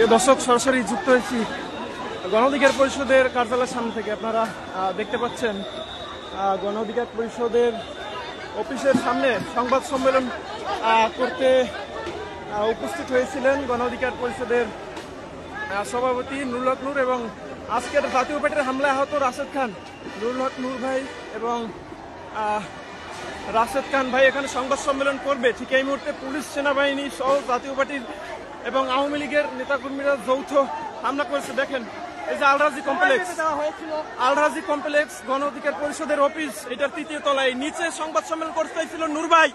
দর্শক সরাসরি যুক্ত হয়েছি গণ অধিকার পরিষদের কার্যালয়ের সামনে থেকে। আপনারা দেখতে পাচ্ছেন গণ অধিকার পরিষদের অফিসের সামনে সংবাদ সম্মেলন করতে উপস্থিত হয়েছিলেন গণ অধিকার পরিষদের সভাপতি নুরুল হক নূর এবং আজকের জাতীয় পার্টির হামলায় আহত রাশেদ খান। নুরুল হক নূর ভাই এবং রাশেদ খান ভাই এখানে সংবাদ সম্মেলন করবে। ঠিক এই মুহূর্তে পুলিশ সেনাবাহিনী সহ জাতীয় পার্টির এবং আওয়ামী লীগের নেতাকর্মীরা যৌথ হামলা করেছে। দেখেন এই যে আলরাজি কমপ্লেক্স গণ অধিকার পরিষদের অফিস, এটার ৩য় তলায় নিচে সংবাদ সম্মেলন করতে চাইছিল নূর ভাই,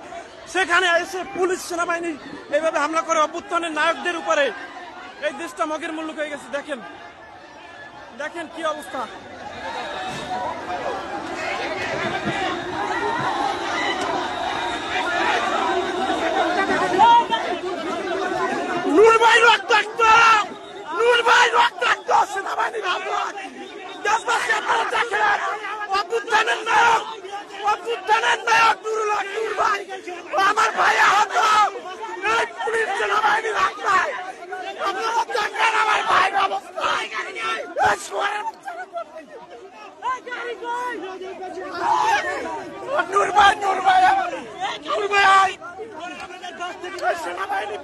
সেখানে এসে পুলিশ সেনাবাহিনী এইভাবে হামলা করে অভ্যুত্থানের নায়কদের উপরে। এই দেশটা মগের মূল্য হয়ে গেছে। দেখেন দেখেন কি অবস্থা। নূর ভাই রক্তাক্ত, নূর ভাই রক্তাক্ত, সেনাবাহিনী দেশবাসী আপনারা দেখেন অভ্যুত্থানের নায়ক, অভ্যুত্থানের নায়ক নুরুল হক নূর ভাই, আমার ভাই আহত। এই পুলিশ সেনাবাহিনী রাস্তায় আপনারা দেখেন আমার ভাই অবস্থা। নূর ভাই, নূর ভাই, নূর ভাই সেনাবাহিনী